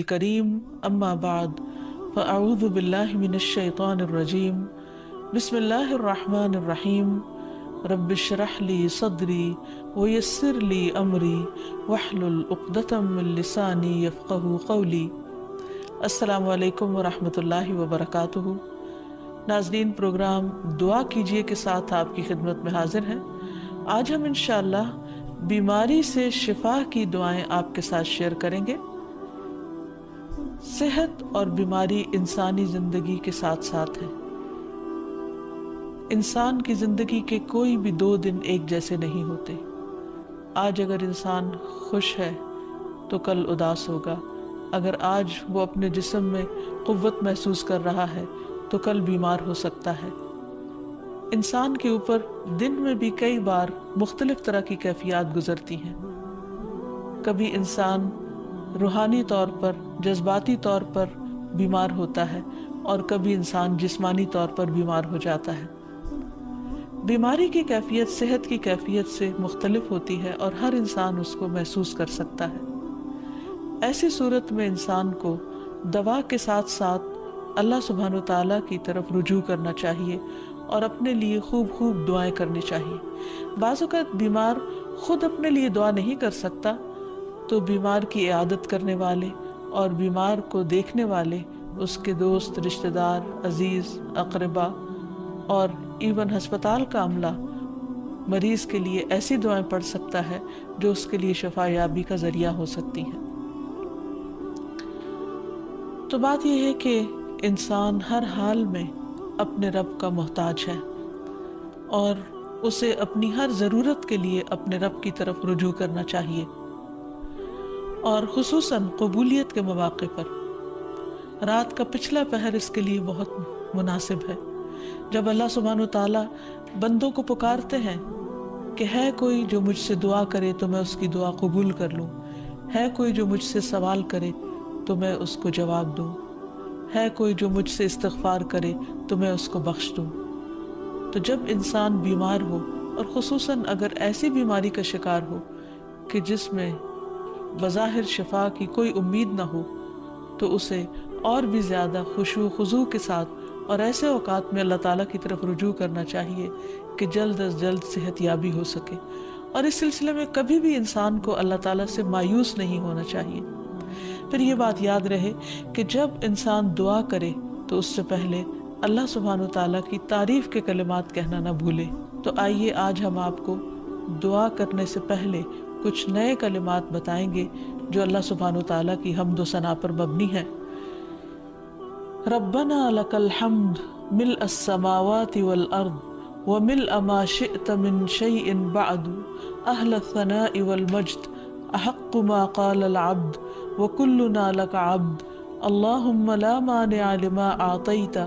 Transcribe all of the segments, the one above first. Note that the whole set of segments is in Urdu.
کریم اما بعد فاعوذ باللہ من الشیطان الرجیم بسم اللہ الرحمن الرحیم رب اشرح لی صدری ویسر لی امری واحلل عقدۃ من لسانی یفقہوا قولی۔ السلام علیکم ورحمۃ اللہ وبرکاتہ۔ ناظرین، پروگرام دعا کیجئے کے ساتھ آپ کی خدمت میں حاضر ہیں۔ آج ہم انشاءاللہ بیماری سے شفا کی دعائیں آپ کے ساتھ شیئر کریں گے۔ صحت اور بیماری انسانی زندگی کے ساتھ ساتھ ہے۔ انسان کی زندگی کے کوئی بھی 2 دن ایک جیسے نہیں ہوتے۔ آج اگر انسان خوش ہے تو کل اداس ہوگا، اگر آج وہ اپنے جسم میں قوت محسوس کر رہا ہے تو کل بیمار ہو سکتا ہے۔ انسان کے اوپر دن میں بھی کئی بار مختلف طرح کی کیفیات گزرتی ہیں۔ کبھی انسان روحانی طور پر، جذباتی طور پر بیمار ہوتا ہے اور کبھی انسان جسمانی طور پر بیمار ہو جاتا ہے۔ بیماری کی کیفیت صحت کی کیفیت سے مختلف ہوتی ہے اور ہر انسان اس کو محسوس کر سکتا ہے۔ ایسی صورت میں انسان کو دوا کے ساتھ ساتھ اللہ سبحانہ وتعالیٰ کی طرف رجوع کرنا چاہیے اور اپنے لیے خوب خوب دعائیں کرنی چاہیے۔ بعض اوقات بیمار خود اپنے لیے دعا نہیں کر سکتا تو بیمار کی عیادت کرنے والے اور بیمار کو دیکھنے والے، اس کے دوست، رشتہ دار، عزیز، اقربا اور ایون ہسپتال کا عملہ مریض کے لیے ایسی دعائیں پڑھ سکتا ہے جو اس کے لیے شفا یابی کا ذریعہ ہو سکتی ہیں۔ تو بات یہ ہے کہ انسان ہر حال میں اپنے رب کا محتاج ہے اور اسے اپنی ہر ضرورت کے لیے اپنے رب کی طرف رجوع کرنا چاہیے، اور خصوصاً قبولیت کے مواقع پر۔ رات کا پچھلا پہر اس کے لیے بہت مناسب ہے، جب اللہ سبحانہ وتعالیٰ بندوں کو پکارتے ہیں کہ ہے کوئی جو مجھ سے دعا کرے تو میں اس کی دعا قبول کر لوں، ہے کوئی جو مجھ سے سوال کرے تو میں اس کو جواب دوں، ہے کوئی جو مجھ سے استغفار کرے تو میں اس کو بخش دوں۔ تو جب انسان بیمار ہو اور خصوصاً اگر ایسی بیماری کا شکار ہو کہ جس میں بظاہر شفا کی کوئی امید نہ ہو، تو اسے اور بھی زیادہ خشوع و خضوع کے ساتھ اور ایسے اوقات میں اللہ تعالیٰ کی طرف رجوع کرنا چاہیے کہ جلد از جلد صحت یابی ہو سکے۔ اور اس سلسلے میں کبھی بھی انسان کو اللہ تعالیٰ سے مایوس نہیں ہونا چاہیے۔ پھر یہ بات یاد رہے کہ جب انسان دعا کرے تو اس سے پہلے اللہ سبحانہ وتعالیٰ کی تعریف کے کلمات کہنا نہ بھولے۔ تو آئیے آج ہم آپ کو دعا کرنے سے پہلے کچھ نئے کلمات بتائیں گے جو اللہ سبحانہ وتعالیٰ کی حمد و ثنا پر مبنی ہے۔ ربنا لک الحمد ملء السماوات والارض وملء ما شئت من شیء بعد اہل الثناء والمجد احق ما قال العبد وكلنا لك عبد اللهم لا مانع لما اعطيت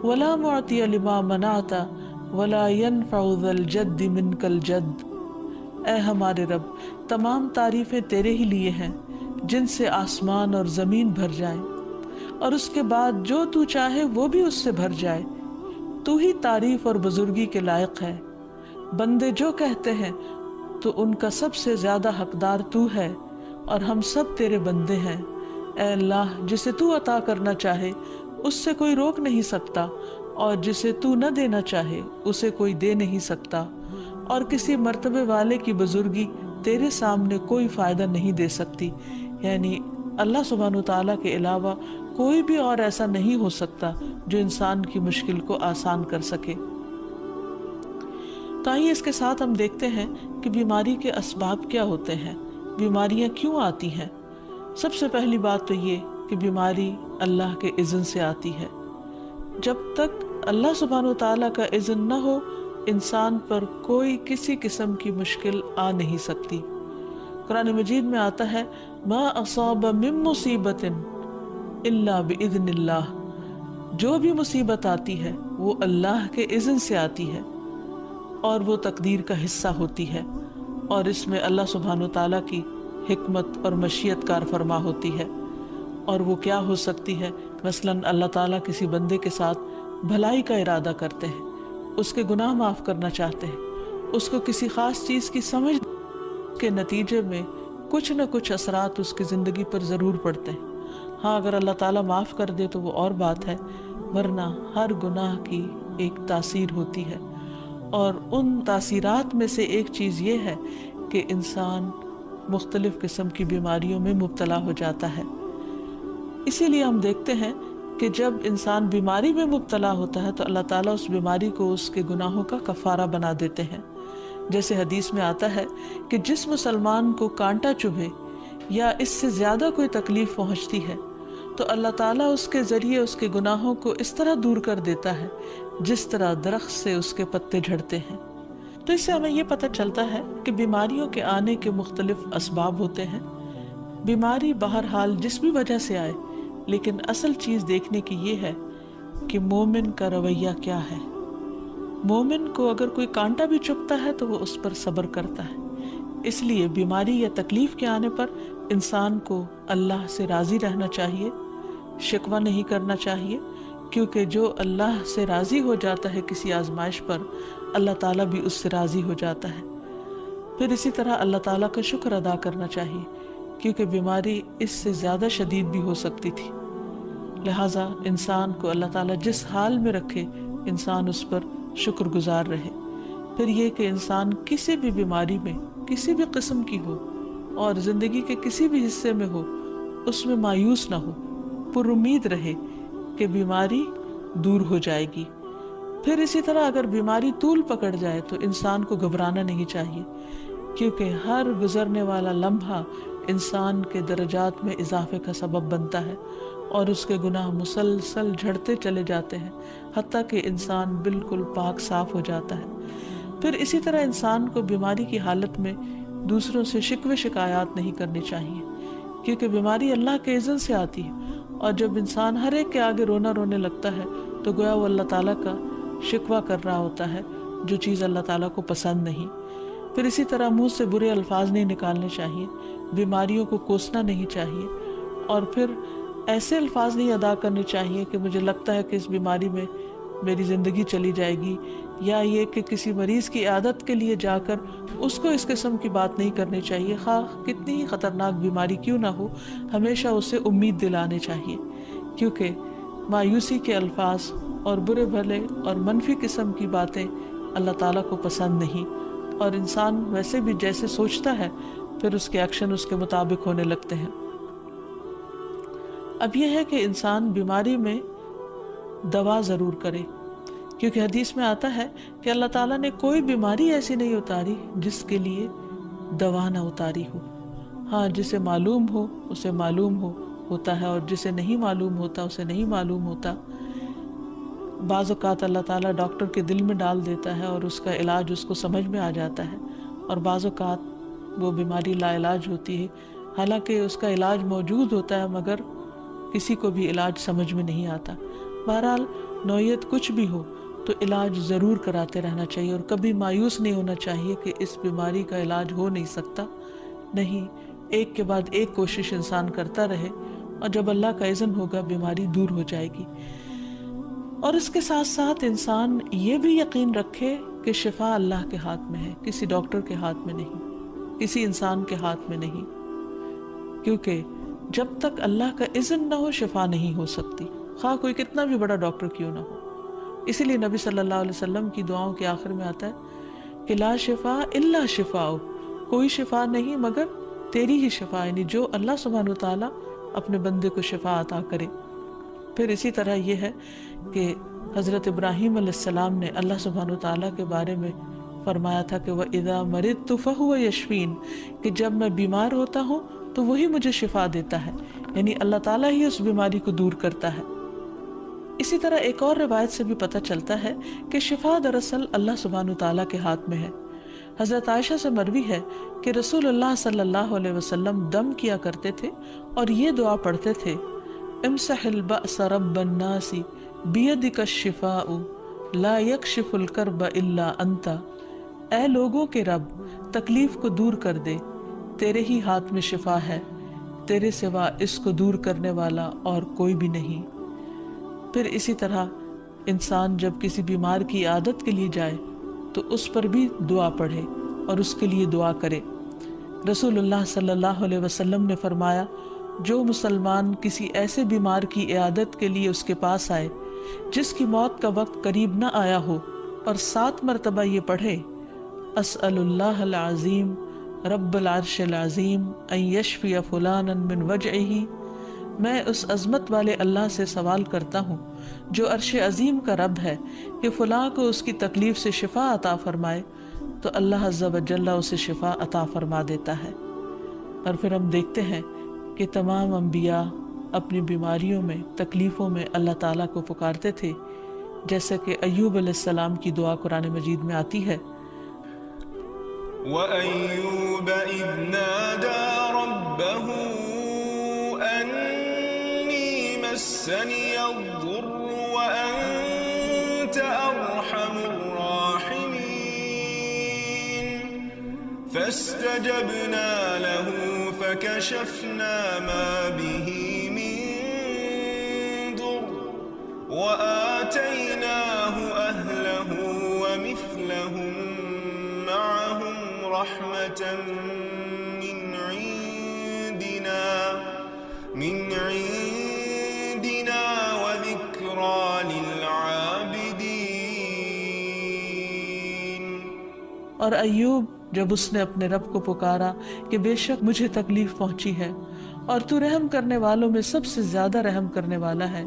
ولا معطي لما منعت ولا ينفع ذا الجد منك الجد۔ اے ہمارے رب، تمام تعریفیں تیرے ہی لیے ہیں جن سے آسمان اور زمین بھر جائیں، اور اس کے بعد جو تو چاہے وہ بھی اس سے بھر جائے۔ تو ہی تعریف اور بزرگی کے لائق ہے۔ بندے جو کہتے ہیں تو ان کا سب سے زیادہ حقدار تو ہے، اور ہم سب تیرے بندے ہیں۔ اے اللہ، جسے تو عطا کرنا چاہے اس سے کوئی روک نہیں سکتا، اور جسے تو نہ دینا چاہے اسے کوئی دے نہیں سکتا، اور کسی مرتبے والے کی بزرگی تیرے سامنے کوئی فائدہ نہیں دے سکتی۔ یعنی اللہ سبحانہ وتعالیٰ کے علاوہ کوئی بھی اور ایسا نہیں ہو سکتا جو انسان کی مشکل کو آسان کر سکے۔ تو آئیے اس کے ساتھ ہم دیکھتے ہیں کہ بیماری کے اسباب کیا ہوتے ہیں، بیماریاں کیوں آتی ہیں۔ سب سے پہلی بات تو یہ کہ بیماری اللہ کے اذن سے آتی ہے۔ جب تک اللہ سبحانہ وتعالیٰ کا اذن نہ ہو، انسان پر کوئی کسی قسم کی مشکل آ نہیں سکتی۔ قرآن مجید میں آتا ہے ما اصاب من مصیبت الا باذن اللہ، جو بھی مصیبت آتی ہے وہ اللہ کے اذن سے آتی ہے اور وہ تقدیر کا حصہ ہوتی ہے، اور اس میں اللہ سبحانہ وتعالیٰ کی حکمت اور مشیت کار فرما ہوتی ہے۔ اور وہ کیا ہو سکتی ہے؟ مثلاً اللہ تعالیٰ کسی بندے کے ساتھ بھلائی کا ارادہ کرتے ہیں، اس کے گناہ معاف کرنا چاہتے ہیں، اس کو کسی خاص چیز کی سمجھ کے نتیجے میں کچھ نہ کچھ اثرات اس کی زندگی پر ضرور پڑتے ہیں، ہاں اگر اللہ تعالیٰ معاف کر دے تو وہ اور بات ہے، ورنہ ہر گناہ کی ایک تاثیر ہوتی ہے، اور ان تاثیرات میں سے ایک چیز یہ ہے کہ انسان مختلف قسم کی بیماریوں میں مبتلا ہو جاتا ہے۔ اسی لیے ہم دیکھتے ہیں کہ جب انسان بیماری میں مبتلا ہوتا ہے تو اللہ تعالیٰ اس بیماری کو اس کے گناہوں کا کفارہ بنا دیتے ہیں۔ جیسے حدیث میں آتا ہے کہ جس مسلمان کو کانٹا چبھے یا اس سے زیادہ کوئی تکلیف پہنچتی ہے تو اللہ تعالیٰ اس کے ذریعے اس کے گناہوں کو اس طرح دور کر دیتا ہے جس طرح درخت سے اس کے پتے جھڑتے ہیں۔ تو اس سے ہمیں یہ پتہ چلتا ہے کہ بیماریوں کے آنے کے مختلف اسباب ہوتے ہیں۔ بیماری بہرحال جس بھی وجہ سے آئے، لیکن اصل چیز دیکھنے کی یہ ہے کہ مومن کا رویہ کیا ہے۔ مومن کو اگر کوئی کانٹا بھی چبھتا ہے تو وہ اس پر صبر کرتا ہے۔ اس لیے بیماری یا تکلیف کے آنے پر انسان کو اللہ سے راضی رہنا چاہیے، شکوہ نہیں کرنا چاہیے، کیونکہ جو اللہ سے راضی ہو جاتا ہے کسی آزمائش پر، اللہ تعالیٰ بھی اس سے راضی ہو جاتا ہے۔ پھر اسی طرح اللہ تعالیٰ کا شکر ادا کرنا چاہیے، کیونکہ بیماری اس سے زیادہ شدید بھی ہو سکتی تھی۔ لہٰذا انسان کو اللہ تعالیٰ جس حال میں رکھے انسان اس پر شکر گزار رہے۔ پھر یہ کہ انسان کسی بھی بیماری میں کسی بھی قسم کی ہو اور زندگی کے کسی بھی حصے میں ہو، اس میں مایوس نہ ہو، پر امید رہے کہ بیماری دور ہو جائے گی۔ پھر اسی طرح اگر بیماری طول پکڑ جائے تو انسان کو گھبرانا نہیں چاہیے، کیونکہ ہر گزرنے والا لمحہ انسان کے درجات میں اضافے کا سبب بنتا ہے اور اس کے گناہ مسلسل جھڑتے چلے جاتے ہیں حتیٰ کہ انسان بالکل پاک صاف ہو جاتا ہے۔ پھر اسی طرح انسان کو بیماری کی حالت میں دوسروں سے شکوے شکایات نہیں کرنی چاہیے، کیونکہ بیماری اللہ کے اذن سے آتی ہے، اور جب انسان ہر ایک کے آگے رونے لگتا ہے تو گویا وہ اللہ تعالیٰ کا شکوہ کر رہا ہوتا ہے، جو چیز اللہ تعالیٰ کو پسند نہیں۔ پھر اسی طرح منہ سے برے الفاظ نہیں نکالنے چاہیے، بیماریوں کو کوسنا نہیں چاہیے، اور پھر ایسے الفاظ نہیں ادا کرنے چاہیے کہ مجھے لگتا ہے کہ اس بیماری میں میری زندگی چلی جائے گی، یا یہ کہ کسی مریض کی عیادت کے لیے جا کر اس کو اس قسم کی بات نہیں کرنی چاہیے، خواہ کتنی ہی خطرناک بیماری کیوں نہ ہو، ہمیشہ اسے امید دلانے چاہیے، کیونکہ مایوسی کے الفاظ اور برے بھلے اور منفی قسم کی باتیں اللہ تعالیٰ کو پسند نہیں، اور انسان ویسے بھی جیسے سوچتا ہے پھر اس کے ایکشن اس کے مطابق ہونے لگتے ہیں۔ اب یہ ہے کہ انسان بیماری میں دوا ضرور کرے، کیونکہ حدیث میں آتا ہے کہ اللہ تعالیٰ نے کوئی بیماری ایسی نہیں اتاری جس کے لیے دوا نہ اتاری ہو۔ ہاں جسے معلوم ہو اسے معلوم ہوتا ہے، اور جسے نہیں معلوم ہوتا اسے نہیں معلوم ہوتا۔ بعض اوقات اللہ تعالیٰ ڈاکٹر کے دل میں ڈال دیتا ہے اور اس کا علاج اس کو سمجھ میں آ جاتا ہے، اور بعض اوقات وہ بیماری لا علاج ہوتی ہے، حالانکہ اس کا علاج موجود ہوتا ہے مگر کسی کو بھی علاج سمجھ میں نہیں آتا۔ بہرحال نوعیت کچھ بھی ہو تو علاج ضرور کراتے رہنا چاہیے، اور کبھی مایوس نہیں ہونا چاہیے کہ اس بیماری کا علاج ہو نہیں سکتا۔ نہیں، ایک کے بعد ایک کوشش انسان کرتا رہے، اور جب اللہ کا اذن ہوگا بیماری دور ہو جائے گی۔ اور اس کے ساتھ ساتھ انسان یہ بھی یقین رکھے کہ شفا اللہ کے ہاتھ میں ہے، کسی ڈاکٹر کے ہاتھ میں نہیں، کسی انسان کے ہاتھ میں نہیں، کیونکہ جب تک اللہ کا اذن نہ ہو شفا نہیں ہو سکتی، خواہ کوئی کتنا بھی بڑا ڈاکٹر کیوں نہ ہو۔ اسی لیے نبی صلی اللہ علیہ وسلم کی دعاؤں کے آخر میں آتا ہے کہ لا شفا الا شفاء، کوئی شفا نہیں مگر تیری ہی شفا، یعنی جو اللہ سبحانہ وتعالیٰ اپنے بندے کو شفا عطا کرے۔ پھر اسی طرح یہ ہے کہ حضرت ابراہیم علیہ السلام نے اللہ سبحانہ وتعالیٰ کے بارے میں فرمایا تھا کہ وَإِذَا مَرِضْتُ فَهُوَ يَشْفِينِ، کہ جب میں بیمار ہوتا ہوں تو وہی مجھے شفا دیتا ہے، یعنی اللہ تعالیٰ ہی اس بیماری کو دور کرتا ہے۔ اسی طرح ایک اور روایت سے بھی پتہ چلتا ہے کہ شفا دراصل اللہ سبحانہ وتعالیٰ کے ہاتھ میں ہے۔ حضرت عائشہ سے مروی ہے کہ رسول اللہ صلی اللہ علیہ وسلم دم کیا کرتے تھے اور یہ دعا پڑھتے تھے، امسح البأس رب الناس بیدک الشفاء لا یکشف الکرب الا انت، اے لوگوں کے رب تکلیف کو دور کر دے، تیرے ہی ہاتھ میں شفا ہے، تیرے سوا اس کو دور کرنے والا اور کوئی بھی نہیں۔ پھر اسی طرح انسان جب کسی بیمار کی عادت کے لیے جائے تو اس پر بھی دعا پڑھے اور اس کے لیے دعا کرے۔ رسول اللہ صلی اللہ علیہ وسلم نے فرمایا، جو مسلمان کسی ایسے بیمار کی عیادت کے لیے اس کے پاس آئے جس کی موت کا وقت قریب نہ آیا ہو اور 7 مرتبہ یہ پڑھے اسأل اللہ العظیم رب العرش العظیم ان یشفی فلانا من وجعہ، میں اس عظمت والے اللہ سے سوال کرتا ہوں جو عرش عظیم کا رب ہے کہ فلاں کو اس کی تکلیف سے شفا عطا فرمائے، تو اللہ عز و جل اسے شفا عطا فرما دیتا ہے۔ اور پھر ہم دیکھتے ہیں کہ تمام انبیاء اپنی بیماریوں میں، تکلیفوں میں اللہ تعالیٰ کو پکارتے تھے، جیسا کہ ایوب علیہ السلام کی دعا قرآن مجید میں آتی ہے، وَأَيُّوبَ إِذْ نَادَى رَبَّهُ أَنِّي مَسَّنِيَ الضُّرُّ وَأَنْتَ أَرْحَمُ الرَّاحِمِينَ فَاسْتَجَبْنَا لَهُ فَكَشَفْنَا مَا بِهِ مِنْ ضُرٍّ وَآتَيْنَاهُ أَهْلَهُ وَمِثْلَهُمْ معهم رحمة من عندنا وذكرى للعابدين۔ اور ایوب جب اس نے اپنے رب کو پکارا کہ بے شک مجھے تکلیف پہنچی ہے اور تو رحم کرنے والوں میں سب سے زیادہ رحم کرنے والا ہے،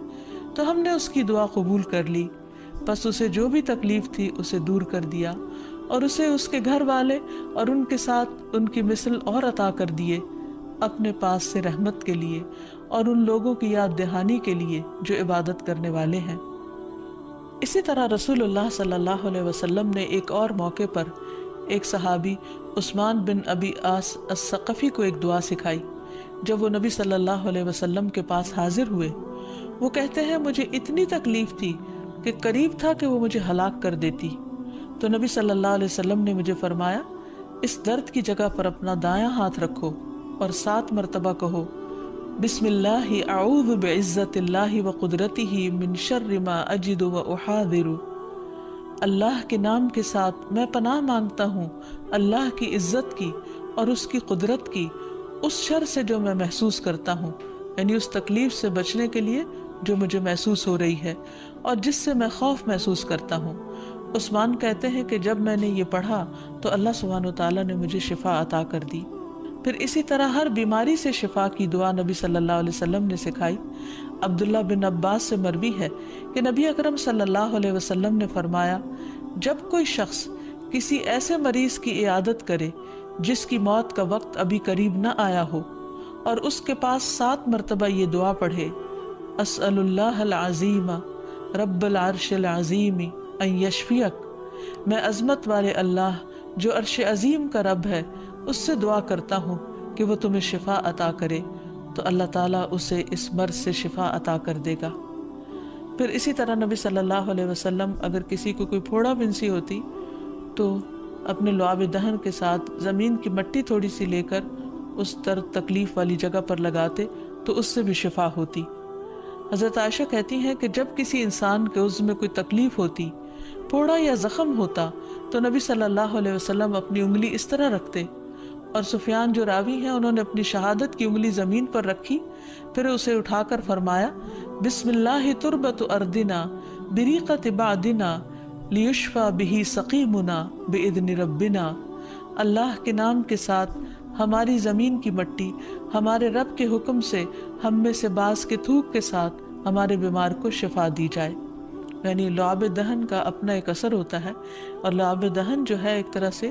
تو ہم نے اس کی دعا قبول کر لی، پس اسے جو بھی تکلیف تھی اسے دور کر دیا اور اسے اس کے گھر والے اور ان کے ساتھ ان کی مثل اور عطا کر دیے اپنے پاس سے رحمت کے لیے اور ان لوگوں کی یاد دہانی کے لیے جو عبادت کرنے والے ہیں۔ اسی طرح رسول اللہ صلی اللہ علیہ وسلم نے ایک اور موقع پر ایک صحابی عثمان بن ابی عاص الثقفی کو ایک دعا سکھائی۔ جب وہ نبی صلی اللہ علیہ وسلم کے پاس حاضر ہوئے، وہ کہتے ہیں مجھے اتنی تکلیف تھی کہ قریب تھا کہ وہ مجھے ہلاک کر دیتی، تو نبی صلی اللہ علیہ وسلم نے مجھے فرمایا اس درد کی جگہ پر اپنا دایاں ہاتھ رکھو اور 7 مرتبہ کہو بسم اللہ اعوذ بعزت اللہ وقدرتہ من شر ما اجد واحاذر، اللہ کے نام کے ساتھ میں پناہ مانگتا ہوں اللہ کی عزت کی اور اس کی قدرت کی اس شر سے جو میں محسوس کرتا ہوں، یعنی اس تکلیف سے بچنے کے لیے جو مجھے محسوس ہو رہی ہے اور جس سے میں خوف محسوس کرتا ہوں۔ عثمان کہتے ہیں کہ جب میں نے یہ پڑھا تو اللہ سبحانہ وتعالیٰ نے مجھے شفا عطا کر دی۔ پھر اسی طرح ہر بیماری سے شفا کی دعا نبی صلی اللہ علیہ وسلم نے سکھائی۔ عبداللہ بن عباس سے مروی ہے کہ نبی اکرم صلی اللہ علیہ وسلم نے فرمایا جب کوئی شخص کسی ایسے مریض کی عیادت کرے جس کی موت کا وقت ابھی قریب نہ آیا ہو اور اس کے پاس 7 مرتبہ یہ دعا پڑھے اسأل اللہ العظیم رب العرش العظیم ان یشفیک، میں عظمت والے اللہ جو عرش عظیم کا رب ہے اس سے دعا کرتا ہوں کہ وہ تمہیں شفا عطا کرے، تو اللہ تعالیٰ اسے اس مرض سے شفا عطا کر دے گا۔ پھر اسی طرح نبی صلی اللہ علیہ وسلم اگر کسی کو کوئی پھوڑا بنسی ہوتی تو اپنے لعاب دہن کے ساتھ زمین کی مٹی تھوڑی سی لے کر اس درد تکلیف والی جگہ پر لگاتے تو اس سے بھی شفا ہوتی۔ حضرت عائشہ کہتی ہیں کہ جب کسی انسان کے عضو میں کوئی تکلیف ہوتی، پھوڑا یا زخم ہوتا، تو نبی صلی اللہ علیہ وسلم اپنی انگلی اس طرح رکھتے، اور سفیان جو راوی ہیں انہوں نے اپنی شہادت کی انگلی زمین پر رکھی، پھر اسے اٹھا کر فرمایا بسم اللہ تربت اردنا بریقت بعدنا لیشفى به سقیمنا باذن ربنا، اللہ کے نام کے ساتھ ہماری زمین کی مٹی ہمارے رب کے حکم سے ہم میں سے بعض کے تھوک کے ساتھ ہمارے بیمار کو شفا دی جائے۔ یعنی لعاب دہن کا اپنا ایک اثر ہوتا ہے، اور لعاب دہن جو ہے ایک طرح سے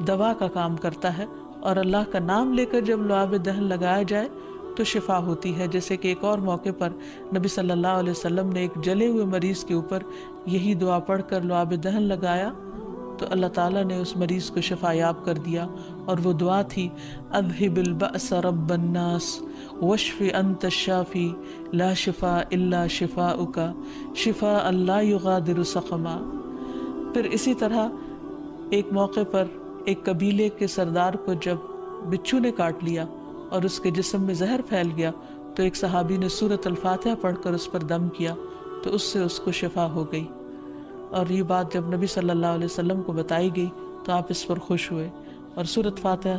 دوا کا کام کرتا ہے، اور اللہ کا نام لے کر جب لعاب دہن لگایا جائے تو شفا ہوتی ہے۔ جیسے کہ ایک اور موقع پر نبی صلی اللہ علیہ وسلم نے ایک جلے ہوئے مریض کے اوپر یہی دعا پڑھ کر لعاب دہن لگایا تو اللہ تعالیٰ نے اس مریض کو شفا یاب کر دیا، اور وہ دعا تھی اذہب البأس رب الناس واشف انت الشافی لا شفاء الا شفاؤک شفاء لا یغادر سقما۔ پھر اسی طرح ایک موقع پر ایک قبیلے کے سردار کو جب بچھو نے کاٹ لیا اور اس کے جسم میں زہر پھیل گیا تو ایک صحابی نے سورۃ الفاتحہ پڑھ کر اس پر دم کیا تو اس سے اس کو شفا ہو گئی۔ اور یہ بات جب نبی صلی اللہ علیہ وسلم کو بتائی گئی تو آپ اس پر خوش ہوئے، اور سورۃ فاتحہ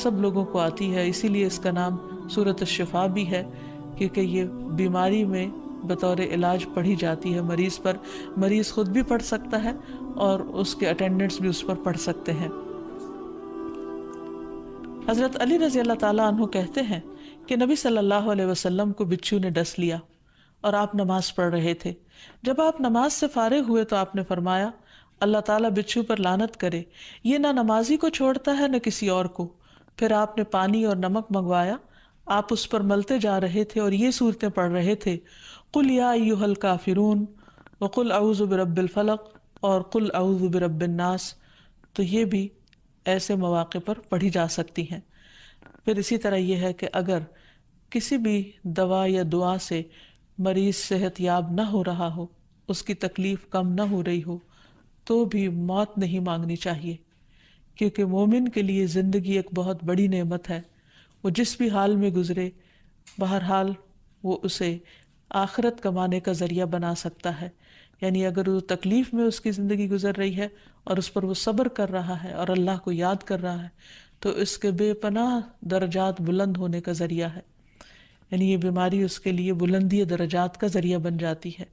سب لوگوں کو آتی ہے، اسی لیے اس کا نام سورۃ الشفا بھی ہے، کیونکہ یہ بیماری میں بطور علاج پڑھی جاتی ہے مریض پر، مریض خود بھی پڑھ سکتا ہے اور اس کے اٹینڈنٹس بھی اس پر پڑھ سکتے ہیں۔ حضرت علی رضی اللہ تعالیٰ عنہ کہتے ہیں کہ نبی صلی اللہ علیہ وسلم کو بچھو نے ڈس لیا اور آپ نماز پڑھ رہے تھے۔ جب آپ نماز سے فارغ ہوئے تو آپ نے فرمایا، اللہ تعالیٰ بچھو پر لعنت کرے، یہ نہ نمازی کو چھوڑتا ہے نہ کسی اور کو۔ پھر آپ نے پانی اور نمک منگوایا، آپ اس پر ملتے جا رہے تھے اور یہ صورتیں پڑھ رہے تھے، قل یا ایھا الکافرون وقل اعوذ برب الفلق اور قل اعوذ برب الناس۔ تو یہ بھی ایسے مواقع پر پڑھی جا سکتی ہیں۔ پھر اسی طرح یہ ہے کہ اگر کسی بھی دوا یا دعا سے مریض صحت یاب نہ ہو رہا ہو، اس کی تکلیف کم نہ ہو رہی ہو، تو بھی موت نہیں مانگنی چاہیے، کیونکہ مومن کے لیے زندگی ایک بہت بڑی نعمت ہے۔ وہ جس بھی حال میں گزرے، بہرحال وہ اسے آخرت کمانے کا ذریعہ بنا سکتا ہے۔ یعنی اگر وہ تکلیف میں اس کی زندگی گزر رہی ہے اور اس پر وہ صبر کر رہا ہے اور اللہ کو یاد کر رہا ہے، تو اس کے بے پناہ درجات بلند ہونے کا ذریعہ ہے۔ یعنی یہ بیماری اس کے لیے بلندی درجات کا ذریعہ بن جاتی ہے۔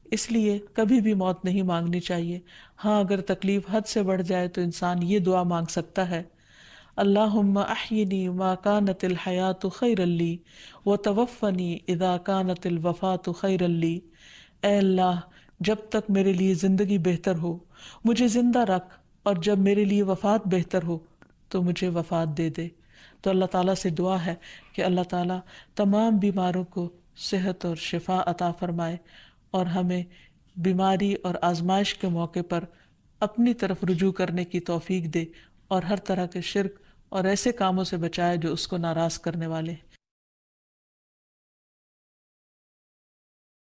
اس لیے کبھی بھی موت نہیں مانگنی چاہیے۔ ہاں اگر تکلیف حد سے بڑھ جائے تو انسان یہ دعا مانگ سکتا ہے، اللہم احینی ما کانت الحیات خیرا لی وتوفنی اذا کانت الوفات خیرا لی۔ اے اللہ، جب تک میرے لیے زندگی بہتر ہو مجھے زندہ رکھ، اور جب میرے لیے وفات بہتر ہو تو مجھے وفات دے دے۔ تو اللہ تعالیٰ سے دعا ہے کہ اللہ تعالیٰ تمام بیماروں کو صحت اور شفا عطا فرمائے، اور ہمیں بیماری اور آزمائش کے موقع پر اپنی طرف رجوع کرنے کی توفیق دے، اور ہر طرح کے شرک اور ایسے کاموں سے بچائے جو اس کو ناراض کرنے والے ہیں۔